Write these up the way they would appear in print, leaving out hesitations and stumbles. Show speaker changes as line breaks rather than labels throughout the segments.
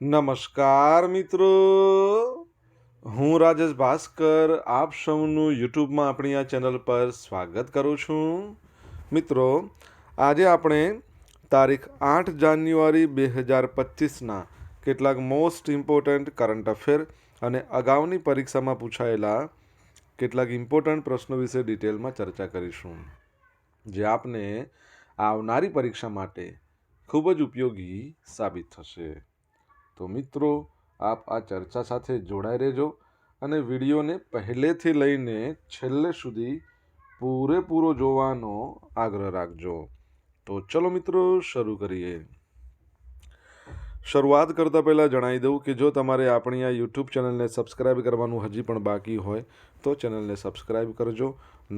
નમસ્કાર મિત્રો, હું રાજેશ ભાસ્કર આપ સૌનું યુટ્યુબમાં આપણી આ ચેનલ પર સ્વાગત કરું છું. મિત્રો, આજે આપણે તારીખ 8 જાન્યુઆરી 2025ના કેટલાક મોસ્ટ ઇમ્પોર્ટન્ટ કરંટ અફેર અને અગાઉની પરીક્ષામાં પૂછાયેલા કેટલાક ઇમ્પોર્ટન્ટ પ્રશ્નો વિશે ડિટેલમાં ચર્ચા કરીશું, જે આપને આવનારી પરીક્ષા માટે ખૂબ જ ઉપયોગી સાબિત થશે. તો મિત્રો, આપ આ ચર્ચા સાથે જોડાઈ રહેજો અને વિડીયોને પહેલેથી લઈને છેલ્લે સુધી પૂરેપૂરો જોવાનો આગ્રહ રાખજો. તો ચલો મિત્રો, શરૂ કરીએ. શરૂઆત કરતાં પહેલાં જણાવી દઉં કે જો તમારે આપણી આ યુટ્યુબ ચેનલને સબસ્ક્રાઈબ કરવાનું હજી પણ બાકી હોય તો ચેનલને સબસ્ક્રાઈબ કરજો,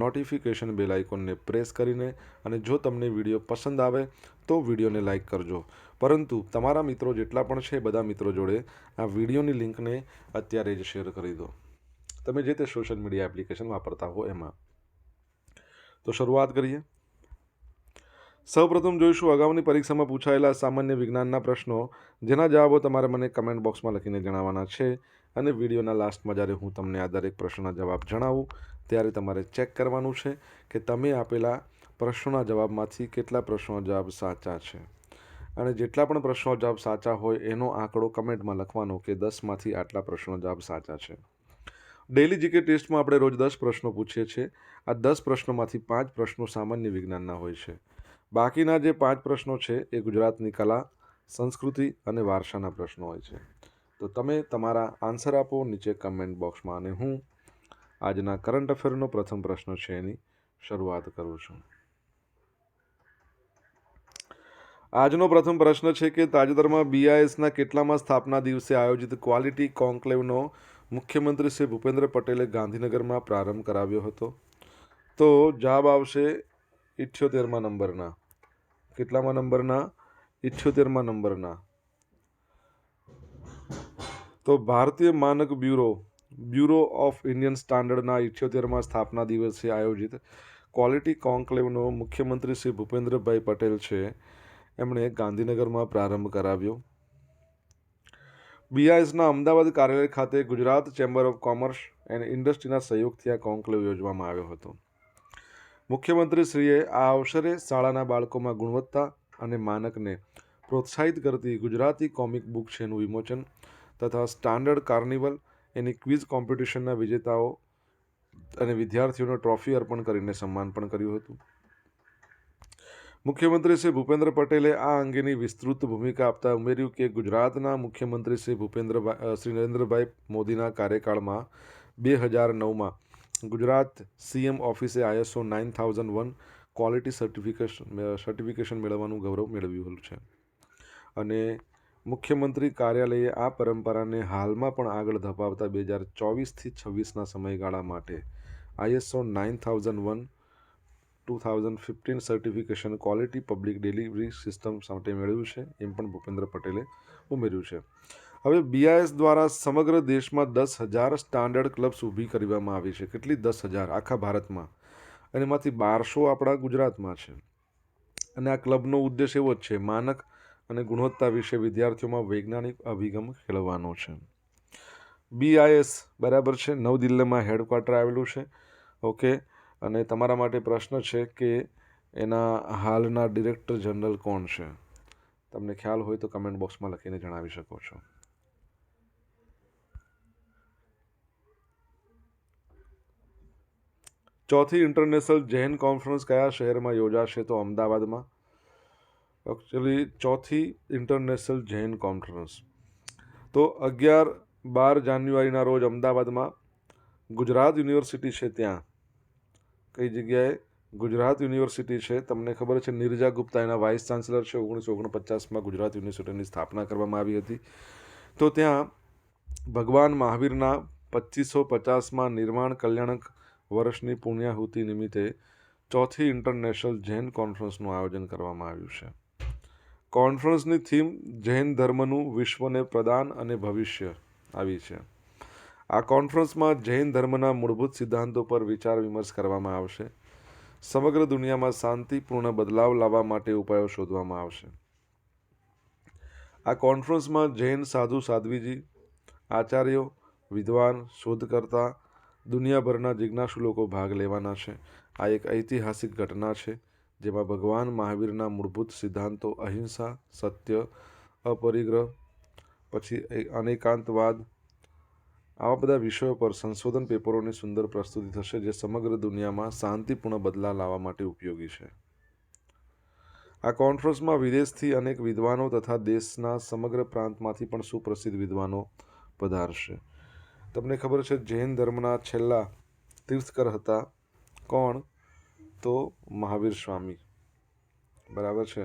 નોટિફિકેશન બેલ આઇકોનને પ્રેસ કરીને, અને જો તમને વિડીયો પસંદ આવે તો વિડીયોને લાઈક કરજો. પરંતુ તમારા મિત્રો જેટલા પણ છે બધા મિત્રો જોડે આ વિડીયોની લિંકને અત્યારે જ શેર કરી દો, તમે જે તે સોશિયલ મીડિયા એપ્લિકેશન વાપરતા હો એમાં. તો શરૂઆત કરીએ. સૌપ્રથમ જોઈશું અગાઉની પરીક્ષામાં પૂછાયેલા સામાન્ય વિજ્ઞાનના પ્રશ્નો, જેના જવાબો તમારે મને કમેન્ટ બોક્સમાં લખીને જણાવવાના છે. અને વિડીયોના લાસ્ટમાં જ્યારે હું તમને આ દરેક પ્રશ્નોના જવાબ જણાવું ત્યારે તમારે ચેક કરવાનું છે કે તમે આપેલા પ્રશ્નોના જવાબમાંથી કેટલા પ્રશ્નોના જવાબ સાચા છે. અને જેટલા પણ પ્રશ્નો જવાબ સાચા હોય એનો આંકડો કમેન્ટમાં લખવાનો કે 10માંથી આટલા પ્રશ્નો જવાબ સાચા છે. ડેઇલી જીકે ટેસ્ટમાં આપણે રોજ 10 પ્રશ્નો પૂછીએ છીએ. આ 10 પ્રશ્નોમાંથી 5 પ્રશ્નો સામાન્ય વિજ્ઞાનના હોય છે. બાકીના જે 5 પ્રશ્નો છે એ ગુજરાતની કલા, સંસ્કૃતિ અને વારસાના પ્રશ્નો હોય છે. તો તમે તમારા આન્સર આપો નીચે કમેન્ટ બોક્સમાં, અને હું આજના કરંટ અફેરનો પ્રથમ પ્રશ્ન છે એની શરૂઆત કરું છું. આજનો પ્રથમ પ્રશ્ન છે કે તાજેતરમાં BISના કેટલામાં સ્થાપના દિવસે આયોજિત ક્વોલિટી કોન્ક્લેવનો મુખ્યમંત્રી શ્રી ભૂપેન્દ્ર પટેલે ગાંધીનગરમાં પ્રારંભ કરાવ્યો હતો? તો જવાબ આવશે 78મા નંબરના. કેટલામાં નંબરના? 78મા નંબરના. તો ભારતીય માનક બ્યુરો ઓફ ઇન્ડિયન સ્ટાન્ડર્ડના 78મા સ્થાપના દિવસે આયોજિત ક્વોલિટી કોન્ક્લેવનો મુખ્યમંત્રી શ્રી ભૂપેન્દ્રભાઈ પટેલ છે એમણે ગાંધીનગરમાં પ્રારંભ કરાવ્યો. BISના અમદાવાદ કાર્યાલય ખાતે Gujarat chamber of commerce and ઇન્ડસ્ટ્રીના સહયોગથી આ કોન્ક્લેવ યોજવામાં આવ્યો હતો. મુખ્યમંત્રીશ્રીએ આ અવસરે શાળાના બાળકોમાં ગુણવત્તા અને માનકને પ્રોત્સાહિત કરતી ગુજરાતી કોમિક બુક છે એનું વિમોચન તથા સ્ટાન્ડર્ડ કાર્નિવલ એની ક્વિઝ કોમ્પિટિશનના વિજેતાઓ અને વિદ્યાર્થીઓને ટ્રોફી અર્પણ કરીને સન્માન પણ કર્યું હતું. મુખ્યમંત્રી શ્રી ભૂપેન્દ્ર પટેલે આ અંગેની વિસ્તૃત ભૂમિકા આપતા ઉમેર્યું કે ગુજરાતના મુખ્યમંત્રી શ્રી નરેન્દ્રભાઈ મોદીના કાર્યકાળમાં 2009માં ગુજરાત CM ઓફિસે ISO 9001 ક્વોલિટી સર્ટિફિકેશન મેળવવાનું ગૌરવ મેળવ્યું છે. અને મુખ્યમંત્રી કાર્યાલયે આ પરંપરાને હાલમાં પણ આગળ ધપાવતા 2024થી 26ના સમયગાળા માટે ISO 9001 2015 certification quality public delivery system માટે મેળવ્યું છે, એમ પણ ભૂપેન્દ્ર પટેલે ઉમેર્યું છે. હવે BIS દ્વારા સમગ્ર દેશમાં 10,000 સ્ટાન્ડર્ડ ક્લબ્સ ઊભી કરવામાં આવી છે. કેટલી? 10,000 આખા ભારતમાં, અને એમાંથી 1200 આપણા ગુજરાતમાં છે. અને આ ક્લબનો ઉદ્દેશ એવો જ છે, માનક અને ગુણવત્તા વિશે વિદ્યાર્થીઓમાં વૈજ્ઞાનિક અભિગમ ખેડવાનો છે. BIS બરાબર છે, નવી દિલ્હીમાં હેડક્વાર્ટર આવેલું છે. ઓકે. અને તમારા માટે પ્રશ્ન છે કે એના હાલના ડિરેક્ટર જનરલ કોણ છે? તમને ખ્યાલ હોય તો કમેન્ટ બોક્સમાં લખીને જણાવી શકો છો. ચોથી ઇન્ટરનેશનલ જૈન કોન્ફરન્સ કયા શહેરમાં યોજાશે? તો અમદાવાદમાં. એકચ્યુઅલી ચોથી ઇન્ટરનેશનલ જૈન કોન્ફરન્સ તો 11-12 જાન્યુઆરીના રોજ અમદાવાદમાં ગુજરાત યુનિવર્સિટી છે ત્યાં. કઈ જગ્યાએ? ગુજરાત યુનિવર્સિટી છે. તમને ખબર છે નિરજા ગુપ્તા એના વાઇસ ચાન્સલર છે. 1949માં ગુજરાત યુનિવર્સિટીની સ્થાપના કરવામાં આવી હતી. તો ત્યાં ભગવાન મહાવીરના 2550માં નિર્વાણ કલ્યાણક વર્ષની પુણ્યાહુતિ નિમિત્તે ચોથી ઇન્ટરનેશનલ જૈન કોન્ફરન્સનું આયોજન કરવામાં આવ્યું છે. કોન્ફરન્સની થીમ જૈન ધર્મનું વિશ્વને પ્રદાન અને ભવિષ્ય આવી છે. આ કોન્ફરન્સમાં જૈન ધર્મના મૂળભૂત સિદ્ધાંતો પર વિચાર વિમર્શ કરવામાં આવશે. સમગ્ર દુનિયામાં શાંતિપૂર્ણ બદલાવ લાવવા માટે ઉપાયો શોધવામાં આવશે. આ કોન્ફરન્સમાં જૈન સાધુ સાધ્વીજી, આચાર્યો, વિદ્વાન, શોધકર્તા, દુનિયાભરના જિજ્ઞાસુ લોકો ભાગ લેવાના છે. આ એક ઐતિહાસિક ઘટના છે જેમાં ભગવાન મહાવીરના મૂળભૂત સિદ્ધાંતો અહિંસા, સત્ય, અપરિગ્રહ, પછી અનેકાંતવાદ, આવા બધા વિષયો પર સંશોધન પેપરોની સુંદર પ્રસ્તુતિ થશે જે સમગ્ર દુનિયામાં શાંતિપૂર્ણ બદલાવ લાવવા માટે ઉપયોગી છે. આ કોન્ફરન્સમાં વિદેશથી અનેક વિદ્વાનો તથા દેશના સમગ્ર પ્રાંતમાંથી પણ સુપ્રસિદ્ધ વિદ્વાનો પધારશે. તમને ખબર છે જૈન ધર્મના છેલ્લા તીર્થકર હતા કોણ? તો મહાવીર સ્વામી. બરાબર છે.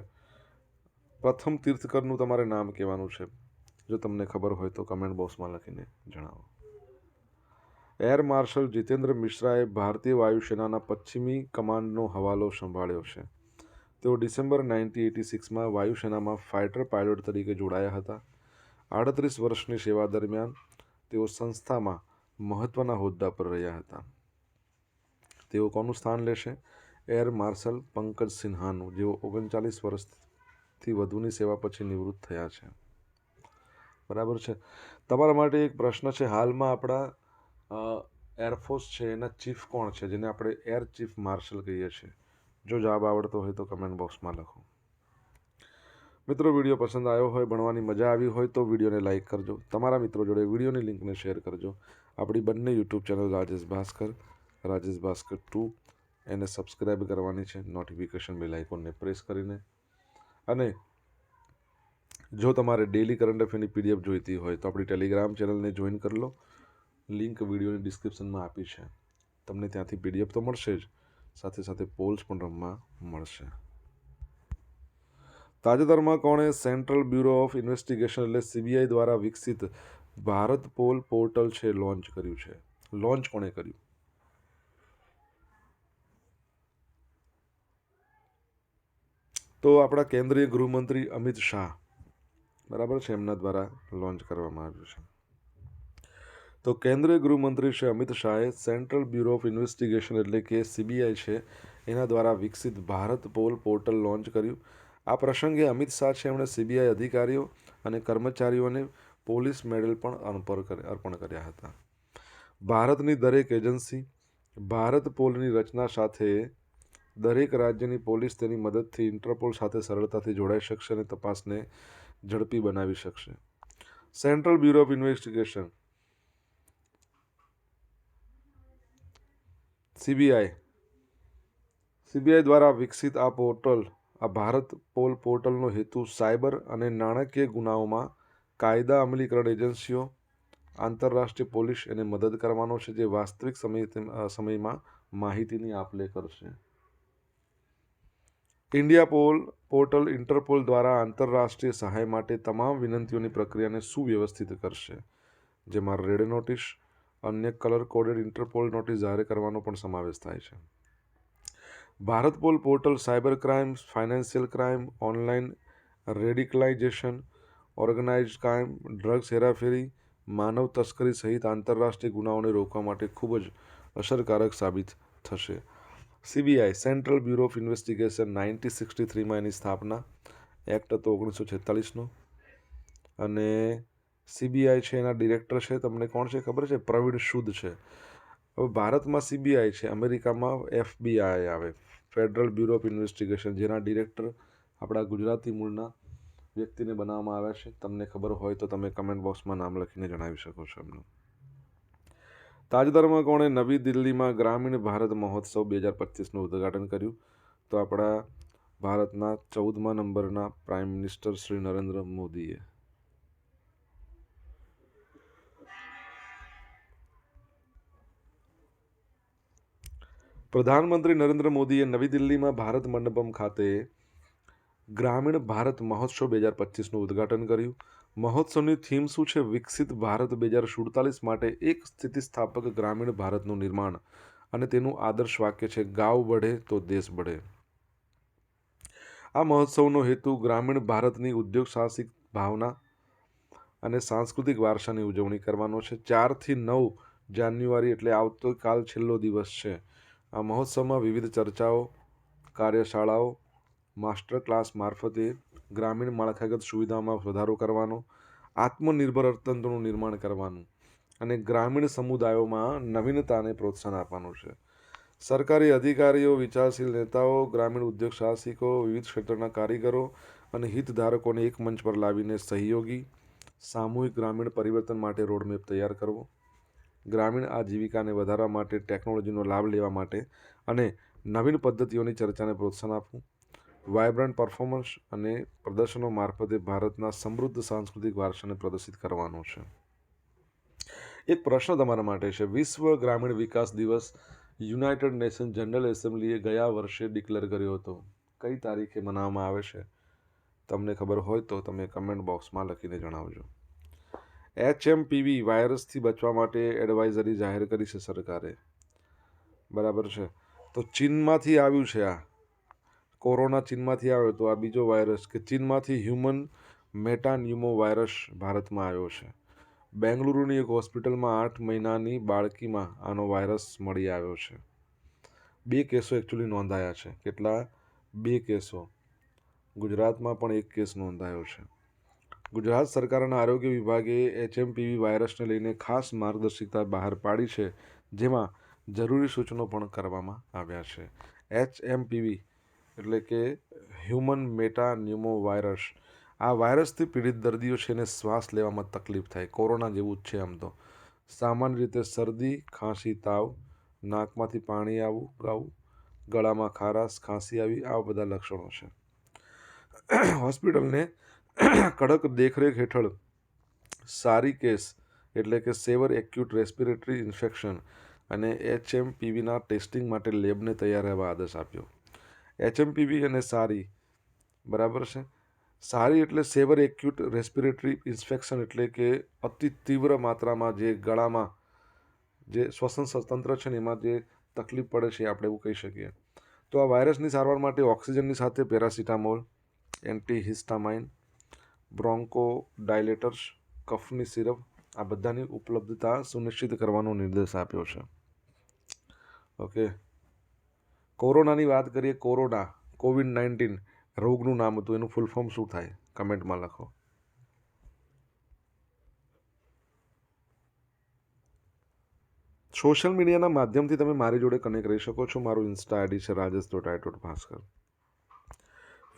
પ્રથમ તીર્થકરનું તમારે નામ કહેવાનું છે. જો તમને ખબર હોય તો કમેન્ટ બોક્સમાં લખીને જણાવો. એર માર્શલ જીતેન્દ્ર મિશ્રાએ ભારતીય વાયુસેનાના પશ્ચિમી કમાન્ડનો હવાલો સંભાળ્યો છે. તેઓ ડિસેમ્બર 1986માં વાયુસેનામાં ફાઇટર પાયલોટ તરીકે જોડાયા હતા. 38 વર્ષની સેવા દરમિયાન તેઓ સંસ્થામાં મહત્વના હોદ્દા પર રહ્યા હતા. તેઓ કોનું સ્થાન લેશે? એર માર્શલ પંકજ સિન્હાનું, જેઓ 39 વર્ષથી વધુની સેવા પછી નિવૃત્ત થયા છે. બરાબર છે. તમારા માટે એક પ્રશ્ન છે. હાલમાં આપણા એરફોર્સ છે એના ચીફ કોણ છે, જેને આપણે એર ચીફ માર્શલ કહીએ છીએ? જો જવાબ આવડતો હોય તો કમેન્ટ બોક્સમાં લખો. મિત્રો, વિડીયો પસંદ આવ્યો હોય, ભણવાની મજા આવી હોય તો વિડીયોને લાઇક કરજો. તમારા મિત્રો જોડે વિડીયોની લિંકને શેર કરજો. આપણી બંને યુટ્યુબ ચેનલ રાજેશ ભાસ્કર 2 એને સબસ્ક્રાઈબ કરવાની છે, નોટિફિકેશન બેલ આઇકોનને પ્રેસ કરીને. અને જો તમારે ડેલી કરંટ અફેરની પીડીએફ જોઈતી હોય તો આપણી ટેલિગ્રામ ચેનલને જોઈન કરી લો. લિંક વિડીયોની ડિસ્ક્રિપ્શનમાં આપી છે. તમને ત્યાંથી પીડીએફ તો મળશે જ, સાથે સાથે પોલ્સ પણ રમવા મળશે. તાજેતરમાં કોણે સેન્ટ્રલ બ્યુરો ઓફ ઇન્વેસ્ટિગેશન એટલે સીબીઆઈ દ્વારા વિકસિત ભારત પોલ પોર્ટલ છે લોન્ચ કર્યું છે? લોન્ચ કોણે કર્યું? તો આપણા કેન્દ્રીય ગૃહમંત્રી અમિત શાહ. બરાબર છે, એમના દ્વારા લોન્ચ કરવામાં આવ્યું છે. તો કેન્દ્રીય ગૃહમંત્રી શ્રી અમિત શાહે સેન્ટ્રલ બ્યુરો ઓફ ઇન્વેસ્ટિગેશન એટલે કે સીબીઆઈ છે એના દ્વારા વિકસિત ભારત પોલ પોર્ટલ લોન્ચ કર્યું. આ પ્રસંગે અમિત શાહ છે એમણે સીબીઆઈ અધિકારીઓ અને કર્મચારીઓને પોલીસ મેડલ પણ અર્પણ કર્યા હતા. ભારતની દરેક એજન્સી ભારત પોલની રચના સાથે દરેક રાજ્યની પોલીસ તેની મદદથી ઇન્ટરપોલ સાથે સરળતાથી જોડાઈ શકશે અને તપાસને ઝડપી બનાવી શકશે. Central bureau of investigation CBI દ્વારા વિકસિત આ પોર્ટલ, આ ભારત પોલ પોર્ટલનો હેતુ સાયબર અને નાણાકીય ગુનાઓમાં કાયદા અમલીકરણ એજન્સીઓ, આંતરરાષ્ટ્રીય પોલીસ એને મદદ કરવાનો છે, જે વાસ્તવિક સમયમાં માહિતીની આપ-લે કરશે. ઇન્ડિયા પોર્ટલ ઇન્ટરપોલ દ્વારા આંતરરાષ્ટ્રીય સહાય માટે તમામ વિનંતીઓની પ્રક્રિયાને સુવ્યવસ્થિત કરશે, જેમાં રેડ નોટિસ, અન્ય કલર કોડેડ ઇન્ટરપોલ નોટિસ જાહેર કરવાનો પણ સમાવેશ થાય છે. Bharat pol portal cyber crime, financial crime, online radicalisation, organised crime, drugs હેરાફેરી, માનવ તસ્કરી સહિત આંતરરાષ્ટ્રીય ગુનાઓને રોકવા માટે ખૂબ જ અસરકારક સાબિત થશે. CBI central bureau of investigation 1963માં એની સ્થાપના, એક્ટ હતો 1946નો. અને સીબીઆઈ છે એના ડિરેક્ટર છે, તમને કોણ છે ખબર છે? પ્રવીણ સૂદ છે. હવે ભારતમાં સીબીઆઈ છે, અમેરિકામાં એફબીઆઈ આવે, ફેડરલ બ્યુરો ઓફ ઇન્વેસ્ટિગેશન, જેના ડિરેક્ટર આપણા ગુજરાતી મૂળના વ્યક્તિને બનાવવામાં આવ્યા છે. તમને ખબર હોય તો તમે કમેન્ટ બોક્સમાં નામ લખીને જણાવી શકો છો એમનું. તાજેતરમાં કોણે નવી દિલ્હીમાં ગ્રામીણ ભારત મહોત્સવ 2025નું ઉદ્ઘાટન કર્યું? તો આપણા ભારતના 14મા નંબરના પ્રાઇમ મિનિસ્ટર શ્રી નરેન્દ્ર મોદીએ. પ્રધાનમંત્રી નરેન્દ્ર મોદીએ નવી દિલ્હીમાં ભારત મંડપમ ખાતે ગ્રામીણ ભારત મહોત્સવ 2025નું ઉદ્ઘાટન કર્યું. મહોત્સવની થીમ શું છે? વિકસિત ભારત 2047 માટે એક સ્થિતિસ્થાપક ગ્રામીણ ભારતનું નિર્માણ. અને તેનું આદર્શ વાક્ય છે, ગાંવ બઢે તો દેશ બઢે. આ મહોત્સવનો હેતુ ગ્રામીણ ભારતની ઉદ્યોગ સાહસિક ભાવના અને સાંસ્કૃતિક વારસાની ઉજવણી કરવાનો છે. 4 થી 9 જાન્યુઆરી એટલે આવતીકાલ છેલ્લો દિવસ છે. આ મહોત્સવમાં વિવિધ ચર્ચાઓ, કાર્યશાળાઓ, માસ્ટર ક્લાસ મારફતે ગ્રામીણ માળખાગત સુવિધામાં વધારો કરવાનો, આત્મનિર્ભર અર્થતંત્રનું નિર્માણ કરવાનું અને ગ્રામીણ સમુદાયોમાં નવીનતાને પ્રોત્સાહન આપવાનું છે. સરકારી અધિકારીઓ, વિચારશીલ નેતાઓ, ગ્રામીણ ઉદ્યોગ સાહસિકો, વિવિધ ક્ષેત્રના કારીગરો અને હિતધારકોને એક મંચ પર લાવીને સહયોગી સામૂહિક ગ્રામીણ પરિવર્તન માટે રોડમેપ તૈયાર કરવો, ગ્રામીણ આજીવિકાને વધારવા માટે ટેકનોલોજીનો લાભ લેવા માટે અને નવીન પદ્ધતિઓની ચર્ચાને પ્રોત્સાહન આપવું, વાયબ્રન્ટ પરફોર્મન્સ અને પ્રદર્શનો મારફતે ભારતના સમૃદ્ધ સાંસ્કૃતિક વારસાને પ્રદર્શિત કરવાનો છે. એક પ્રશ્ન તમારા માટે છે. વિશ્વ ગ્રામીણ વિકાસ દિવસ યુનાઇટેડ નેશન જનરલ એસેમ્બલીએ ગયા વર્ષે ડિક્લેર કર્યો હતો. કઈ તારીખે મનાવવામાં આવે છે? તમને ખબર હોય તો તમે કમેન્ટ બોક્સમાં લખીને જણાવજો. HMPV વાયરસથી બચવા માટે એડવાઇઝરી જાહેર કરી છે સરકારે. બરાબર છે. તો ચીનમાંથી આવ્યું છે આ કોરોના. ચીનમાંથી આવ્યો તો આ બીજો વાયરસ કે ચીનમાંથી હ્યુમન મેટાન્યુમો વાયરસ ભારતમાં આવ્યો છે. બેંગલુરુની એક હોસ્પિટલમાં 8 મહિનાની બાળકીમાં આનો વાયરસ મળી આવ્યો છે. 2 કેસો એકચ્યુઅલી નોંધાયા છે. કેટલા? 2 કેસો. ગુજરાતમાં પણ 1 કેસ નોંધાયો છે. ગુજરાત સરકારના આરોગ્ય વિભાગે HMPV વાયરસને લઈને ખાસ માર્ગદર્શિકા બહાર પાડી છે, જેમાં જરૂરી સૂચનો પણ કરવામાં આવ્યા છે. HMPV એટલે કે હ્યુમન મેટાન્યુમો વાયરસ. આ વાયરસથી પીડિત દર્દીઓ છે એને શ્વાસ લેવામાં તકલીફ થાય. કોરોના જેવું જ છે આમ તો. સામાન્ય રીતે શરદી, ખાંસી, તાવ, નાકમાંથી પાણી આવવું, ગળામાં ખારાશ, ખાંસી આવી, આવા બધા લક્ષણો છે. હોસ્પિટલને કડક દેખરેખ હેઠળ સારી કેસ એટલે કે સેવર એક્યુટ રેસ્પિરેટરી ઇન્ફેક્શન અને HMPVના ટેસ્ટિંગ માટે લેબને તૈયાર રહેવા આદેશ આપ્યો. HMPV અને સારી, બરાબર છે. સારી એટલે સેવર એક્યુટ રેસ્પિરેટરી ઇન્ફેક્શન એટલે કે અતિ તીવ્ર માત્રામાં જે ગળામાં જે શ્વસન તંત્ર છે ને એમાં જે તકલીફ પડે છે આપણે એવું કહી શકીએ. તો આ વાયરસની સારવાર માટે ઓક્સિજનની સાથે પેરાસિટામોલ, એન્ટીહિસ્ટામાઇન, બ્રોન્કો ડાયલેટર્સ, કફની સિરપ આ બધાની ઉપલબ્ધતા સુનિશ્ચિત કરવાનો નિર્દેશ આપ્યો છે. ઓકે. કોરોનાની વાત કરીએ. કોરોના, COVID-19 રોગનું નામ હતું. એનું ફૂલ ફોર્મ શું થાય? કમેન્ટમાં લખો. સોશિયલ મીડિયાના માધ્યમથી તમે મારી જોડે કનેક્ટ રહી શકો છો. મારું ઇન્સ્ટા આઈડી છે rajesh.i.bhaskar.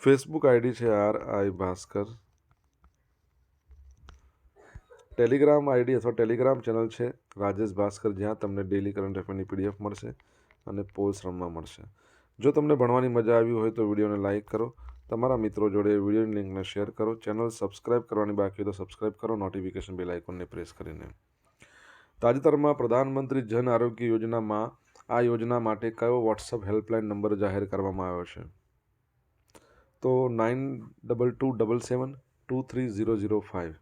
ફેસબુક આઈડી છે RI ભાસ્કર. ટેલિગ્રામ આઈડી અથવા ટેલિગ્રામ ચેનલ છે રાજેશ ભાસ્કર, જ્યાં તમને ડેલી કરંટ અફેરની PDF મળશે અને પોલ્સ રમવા મળશે. જો તમને ભણવાની મજા આવી હોય તો વિડીયોને લાઇક કરો, તમારા મિત્રો જોડે વિડીયોની લિંકને શેર કરો, ચેનલ સબસ્ક્રાઇબ કરવાની બાકી હોય તો સબસ્ક્રાઇબ કરો, નોટિફિકેશન બેલ આઇકોનને પ્રેસ કરીને. તાજેતરમાં પ્રધાનમંત્રી જન આરોગ્ય યોજનામાં આ યોજના માટે કયો વોટ્સઅપ હેલ્પલાઇન નંબર જાહેર કરવામાં આવ્યો છે? તો 9227723005.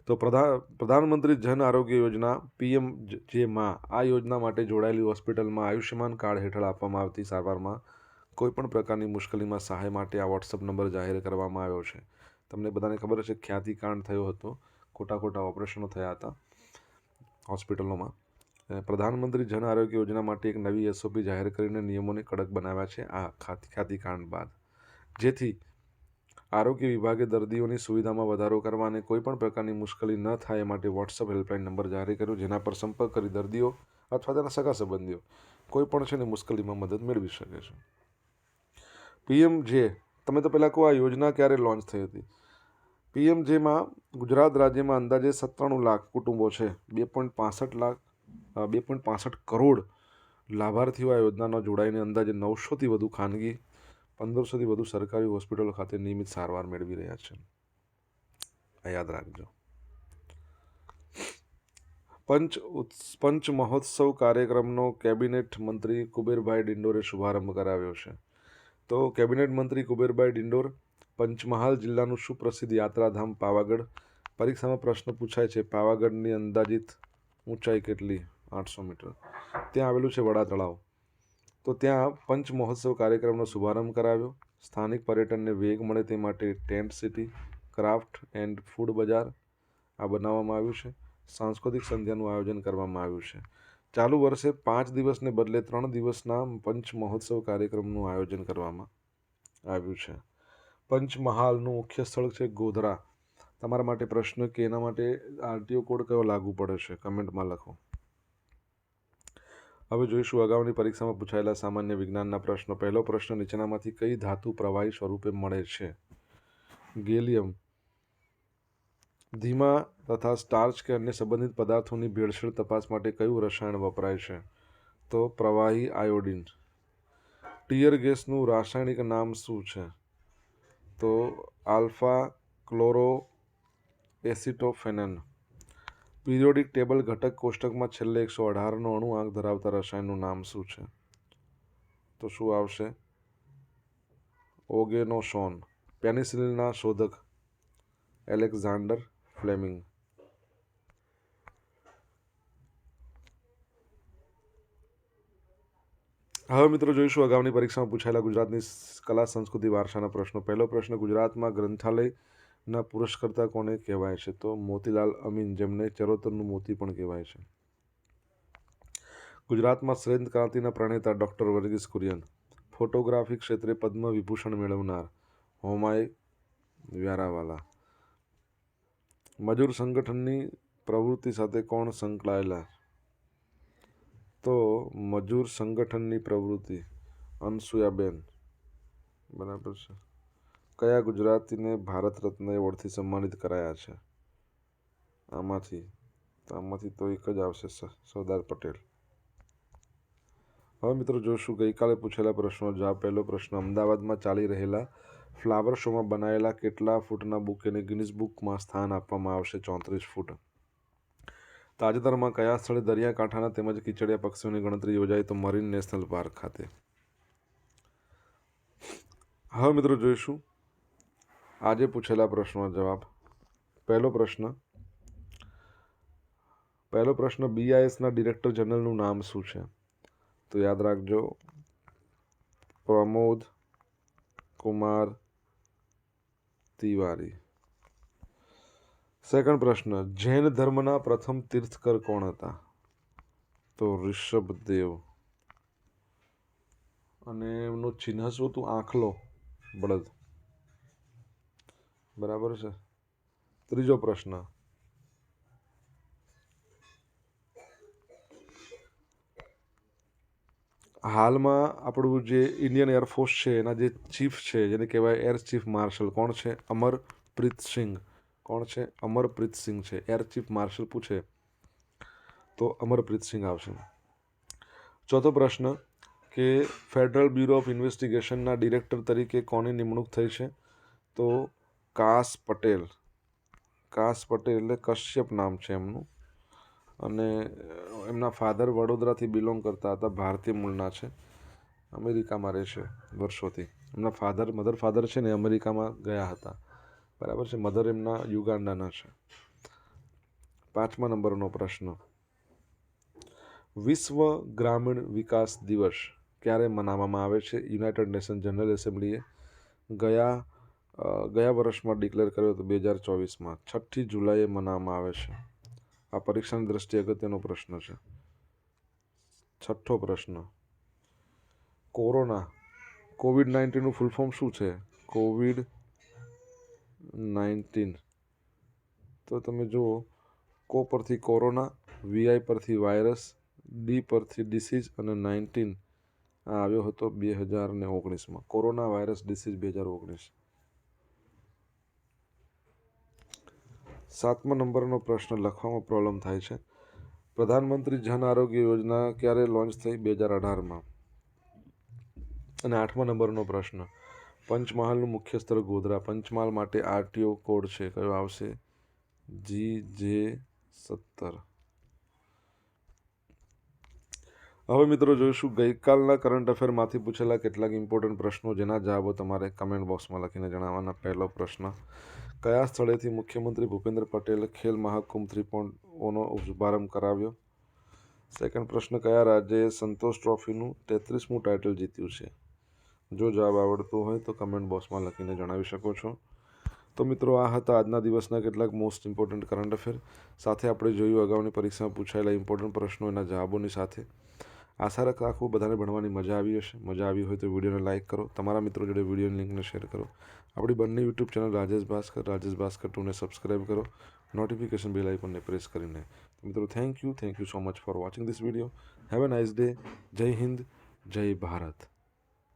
તો પ્રધાનમંત્રી જન આરોગ્ય યોજના PMJમાં આ યોજના માટે જોડાયેલી હોસ્પિટલમાં આયુષ્યમાન કાર્ડ હેઠળ આપવામાં આવતી સારવારમાં કોઈપણ પ્રકારની મુશ્કેલીમાં સહાય માટે આ વોટ્સઅપ નંબર જાહેર કરવામાં આવ્યો છે. તમને બધાને ખબર છે ખ્યાતિકાંડ થયો હતો, ખોટા ઓપરેશનો થયા હતા હોસ્પિટલોમાં. પ્રધાનમંત્રી જન આરોગ્ય યોજના માટે એક નવી SOP જાહેર કરીને નિયમોને કડક બનાવ્યા છે આ ખ્યાતિકાંડ બાદ, જેથી આરોગ્ય વિભાગે દર્દીઓની સુવિધામાં વધારો કરવા અને કોઈપણ પ્રકારની મુશ્કેલી ન થાય એ માટે વોટ્સઅપ હેલ્પલાઇન નંબર જાહેર કર્યો, જેના પર સંપર્ક કરી દર્દીઓ અથવા તેના સગા સંબંધીઓ કોઈ પણ છે ને મુશ્કેલીમાં મદદ મેળવી શકે છે. PMJ, તમે તો પહેલાં કહો આ યોજના ક્યારે લોન્ચ થઈ હતી? PMJમાં ગુજરાત રાજ્યમાં અંદાજે 97 લાખ કુટુંબો છે. 2.65 કરોડ લાભાર્થીઓ આ યોજનામાં જોડાઈને અંદાજે 900થી વધુ ખાનગી, 1500થી વધુ સરકારી હોસ્પિટલો ખાતે નિયમિત સારવાર મેળવી રહ્યા છે. આ યાદ રાખજો. પંચ મહોત્સવ કાર્યક્રમનો કેબિનેટ મંત્રી કુબેરભાઈ ડિંડોરે શુભારંભ કરાવ્યો છે. તો કેબિનેટ મંત્રી કુબેરભાઈ ડિંડોર પંચમહાલ જિલ્લાનું સુપ્રસિદ્ધ યાત્રાધામ પાવાગઢ. પરીક્ષામાં પ્રશ્ન પૂછાય છે પાવાગઢની અંદાજિત ઊંચાઈ કેટલી? 800 મીટર. ત્યાં આવેલું છે વડા તળાવ. તો ત્યાં પંચ મહોત્સવ કાર્યક્રમનો શુભારંભ કરાવ્યો. સ્થાનિક પર્યટનને વેગ મળે તે માટે tent city, craft and food બજાર આ બનાવવામાં આવ્યું છે. સાંસ્કૃતિક સંધ્યાનું આયોજન કરવામાં આવ્યું છે. ચાલુ વર્ષે 5 દિવસને બદલે 3 દિવસના પંચ મહોત્સવ કાર્યક્રમનું આયોજન કરવામાં આવ્યું છે. પંચમહાલનું મુખ્ય સ્થળ છે ગોધરા. તમારા માટે પ્રશ્ન કે એના માટે આરટીઓ કોડ કયો લાગુ પડે છે, કમેન્ટમાં લખો. હવે જોઈશું અગાઉની પરીક્ષામાં પૂછાયેલા સામાન્ય વિજ્ઞાનના પ્રશ્નો. પહેલો પ્રશ્ન, નીચેનામાંથી કઈ ધાતુ પ્રવાહી સ્વરૂપે મળે છે? ગેલિયમ. ધીમા તથા સ્ટાર્ચ કે અન્ય સંબંધિત પદાર્થોની ભેળસેળ તપાસ માટે કયું રસાયણ વપરાય છે? તો પ્રવાહી આયોડિન. ટીયર ગેસનું રાસાયણિક નામ શું છે? તો આલ્ફા ક્લોરો એસિટોફેનન. પીરિયોડિક ટેબલ ઘટક કોષ્ટકમાં છેલ્લે 118નો અણુ આંક ધરાવતા રસાયણનું નામ શું છે? તો શું આવશે? ઓગેનોસોન. પેનિસિલિનના શોધક એલેક્ઝાન્ડર ફ્લેમિંગ. હવે મિત્રો જોઈશું અગાઉની પરીક્ષામાં પૂછાયેલા ગુજરાતની કલા સંસ્કૃતિ વારસાના પ્રશ્નો. પહેલો પ્રશ્ન, ગુજરાતમાં ગ્રંથાલયના પુરસ્કર્તા કોને કહેવાય છે? તો મોતીલાલ અમીન, જેમને ચરોતરનું મોતી પણ કહેવાય છે. ગુજરાતમાં શ્વેત ક્રાંતિના પ્રણેતા ડૉક્ટર વર્ગીસ કુરિયન. ફોટોગ્રાફી ક્ષેત્રે પદ્મ વિભૂષણ મેળવનાર હોમાય વ્યારાવાલા. મજૂર સંગઠનની પ્રવૃત્તિ સાથે કોણ સંકળાયેલા? તો મજૂર સંગઠનની પ્રવૃત્તિ અનસુયાબેન. બરાબર છે. કયા ગુજરાતીને ભારત રત્ન એવોર્ડથી સન્માનિત કરાયા છે? આમાંથી તો એક જ આવશે, સરદાર પટેલ. હવે મિત્રો જોશું ગઈકાલે પૂછેલા પ્રશ્નો જવાબ. પહેલો પ્રશ્ન, અમદાવાદમાં ચાલી રહેલા ફ્લાવર શોમાં બનાવેલા કેટલા ફૂટના બુકેને ગિનિસ બુકમાં સ્થાન આપવામાં આવશે? 34 ફૂટ. તાજેતરમાં કયા સ્થળે દરિયાકાંઠાના તેમજ કીચડિયા પક્ષીઓની ગણતરી યોજાઈ? તો મરીન નેશનલ પાર્ક ખાતે. હવે મિત્રો જોઈશું આજે પૂછેલા પ્રશ્નોનો જવાબ. પહેલો પ્રશ્ન, BISના ડિરેક્ટર જનરલનું નામ શું છે? તો યાદ રાખજો, પ્રમોદ કુમાર તિવારી. સેકન્ડ પ્રશ્ન, જૈન ધર્મના પ્રથમ તીર્થકર કોણ હતા? તો ઋષભદેવ. અને એમનું ચિહ્ન શું હતું? આંખલો, બળદ. બરાબર છે. ત્રીજો પ્રશ્ન, હાલમાં આપણું જે ઇન્ડિયન એરફોર્સ છે એના જે ચીફ છે, જેને કહેવાય એર ચીફ માર્શલ, કોણ છે? અમરપ્રીત સિંઘ. કોણ છે? અમરપ્રીત સિંઘ છે. એર ચીફ માર્શલ પૂછે તો અમરપ્રીત સિંઘ આવશે. ચોથો પ્રશ્ન કે ફેડરલ બ્યુરો ઓફ ઇન્વેસ્ટિગેશનના ડિરેક્ટર તરીકે કોની નિમણૂક થઈ છે? તો કાસ પટેલ. કાસ પટેલ એટલે કશ્યપ નામ છે એમનું. અને એમના ફાધર વડોદરાથી બિલોંગ કરતા હતા, ભારતીય મૂળના છે, અમેરિકામાં રહે છે વર્ષોથી. એમના મધર ફાધર છે ને અમેરિકામાં ગયા હતા. બરાબર છે. મધર એમના યુગાન્ડાના છે. 5મા નંબરનો પ્રશ્ન, વિશ્વ ગ્રામીણ વિકાસ દિવસ ક્યારે મનાવવામાં આવે છે? યુનાઇટેડ નેશન જનરલ એસેમ્બલીએ ગયા વર્ષમાં ડિક્લેર કર્યો હતો, 2024માં. 6ઠી જુલાઈએ મનાવવામાં આવે છે. આ પરીક્ષાની દ્રષ્ટિએ અગત્યનો પ્રશ્ન છે. 6ઠ્ઠો પ્રશ્ન, કોવિડ-19નું ફૂલ ફોર્મ શું છે? કોવિડ-19. તો તમે જુઓ, કો પરથી કોરોના, VI પરથી વાયરસ, ડી પરથી ડિસીઝ અને 19 આ આવ્યો હતો 2019માં. Corona virus disease 2019. 7મા નંબરનો પ્રશ્ન લખવામાં પ્રોબ્લેમ થાય છે. પ્રધાનમંત્રી જન આરોગ્ય યોજના ક્યારે લોન્ચ થઈ? 2018માં. અને 8મા નંબરનો પ્રશ્ન, પંચમહાલનું મુખ્ય સ્થળ ગોધરા. પંચમહાલ માટે આરટીઓ કોડ છે, કયો આવશે? GJ17. હવે મિત્રો જોઈશું ગઈકાલના કરંટ અફેરમાંથી પૂછેલા કેટલાક ઇમ્પોર્ટન્ટ પ્રશ્નો, જેના જવાબો તમારે કમેન્ટ બોક્સમાં લખીને જણાવવાના. પહેલો પ્રશ્ન, કયા સ્થળેથી મુખ્યમંત્રી ભૂપેન્દ્ર પટેલે ખેલ મહાકુંભ 3.0નો શુભારંભ કરાવ્યો? સેકન્ડ પ્રશ્ન, કયા રાજ્યએ સંતોષ ટ્રોફીનું 33મું ટાઇટલ જીત્યું છે? જો જવાબ આવડતો હોય તો કમેન્ટ બોક્સમાં લખીને જણાવી શકો છો. તો મિત્રો આ હતા આજના દિવસના કેટલાક મોસ્ટ ઇમ્પોર્ટન્ટ કરંટ અફેર. સાથે આપણે જોયું અગાઉની પરીક્ષામાં પૂછાયેલા ઇમ્પોર્ટન્ટ પ્રશ્નો, એના જવાબોની સાથે. આશા રાખું બધાને ભણવાની મજા આવી હશે. મજા આવી હોય તો વિડીયોને લાઇક કરો, તમારા મિત્રો જોડે વિડીયોની લિંકને શેર કરો. આપણી બંને યુટ્યુબ ચેનલ રાજેશ ભાસ્કર 2ને સબસ્ક્રાઈબ કરો, નોટિફિકેશન બેલ આઇકોનને પ્રેસ કરીને. મિત્રો thank you so much for watching this video. Have a nice day. જય હિન્દ, જય ભારત.